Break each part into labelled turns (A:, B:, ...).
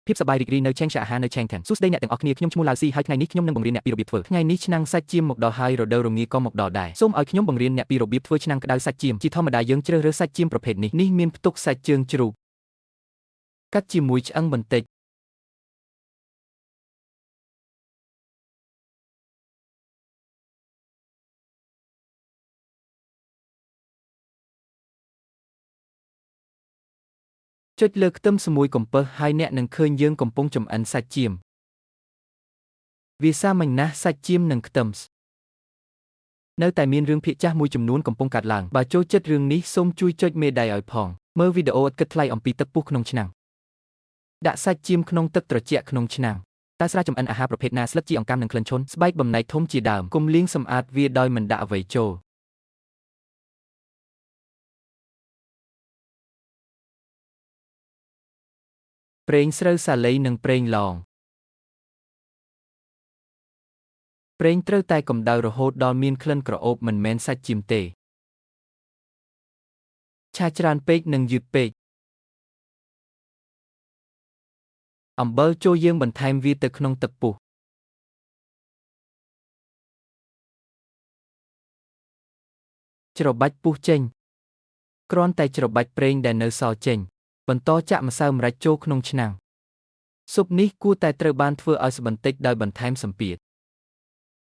A: ភាពសប្បាយរីករាយនៅឆេងឆាអាហារនៅឆេងទាំងសួស្តីអ្នកទាំងអស់គ្នាខ្ញុំឈ្មោះឡាវស៊ីហើយថ្ងៃនេះខ្ញុំនឹងបង្រៀនអ្នកពីរបៀបធ្វើថ្ងៃនេះឆ្នាំងសាច់ចៀមមកដល់ហើយរដូវរងាក៏មកដល់ដែរសូមឲ្យខ្ញុំបង្រៀនអ្នកពីរបៀបធ្វើឆ្នាំងក្តៅសាច់ចៀមជាធម្មតាយើងជ្រើសរើសសាច់ចៀមប្រភេទនេះមានផ្ទុកសាច់ជើងជ្រូកកាត់ជាមួយឆ្អឹងបន្តិចចុចលើខ្ទឹមសមួយកំពឹសហើយអ្នកនឹងឃើញយើងកំពុងចម្អិនសាច់ចៀមវាសាមញ្ញណាស់សាច់ចៀមនិងខ្ទឹមនៅតែមានរឿងភាគចាស់មួយចំនួនកំពុងកើតឡើងបើចូលចិត្តរឿងនេះសូមជួយចុចមេដៃឲ្យផងមើលវីដេអូឥតគិតថ្លៃអំពីទឹកពុះក្នុងឆ្នាំងដាក់សាច់ចៀមក្នុងទឹកត្រជាក់ក្នុងឆ្នាំងតើស្រាចម្អិនអាហារប្រភេទណាស្លឹកជីអង្កាមនិងក្លិនឈុនស្បែកបំណែកធំជាដើមកុំលាងសម្អាតវាដោយមិនដាក់អ្វីចូលប្រេងស្រូវសាលីនិងប្រេងឡងប្រេងត្រូវតែកម្ដៅរហូតដល់មានក្លិនក្រអូបមិនមែនសាច់ចៀមទេឆាច្រើនពេកនិងយឺតពេកអំបិលចូលយើងបន្ថែមវាទៅក្នុងទឹកពុះច្របាច់ពុះចេញគ្រាន់តែច្របាច់ប្រេងដែលនៅសល់ចេញបន្តចាក់ម្សៅម្រេចចូលក្នុងឆ្នាំងស៊ុបនេះគួរតែត្រូវបានធ្វើឲ្យស្បន្តិចដោយបន្ថែមសម្ពាធ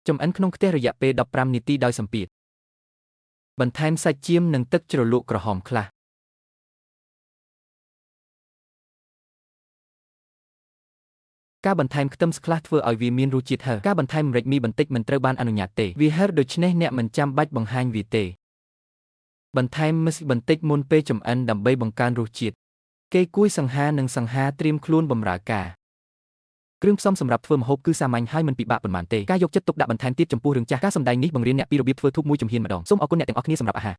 A: ចម្អិនក្នុងខ្ទះរយៈពេល15នាទីដោយសម្ពាធបន្ថែមសាច់ចៀមនិងទឹកជ្រលក់ក្រហមខ្លះការបន្ថែមខ្ទឹមខ្លះធ្វើឲ្យវាមានរសជាតិហឹរការបន្ថែមម្រេចមីបន្តិចមិនត្រូវបានអនុញ្ញាតទេវាហឹរដូច្នេះអ្នកមិនចាំបាច់បង្ហាញវាទេបន្ថែមម្សៅបន្តិចមុនពេលចម្អិនដើម្បីបង្កើនរសជាតិគេគួយសង្ហានិងសង្ហាត្រៀមខ្លួនបម្រើការគ្រឿងផ្សំសម្រាប់ធ្វើម្ហូបគឺសាមញ្ញហើយមិនពិបាកប៉ុន្មានទេការយកចិត្តទុកដាក់បន្ថែមទៀតចំពោះរឿងចាស់ការសម្ដែងនេះបង្រៀនអ្នកពីរបៀបធ្វើធូបមួយជំហានម្ដងសូមអរគុណអ្នកទាំងអស់គ្នាសម្រាប់អាហារ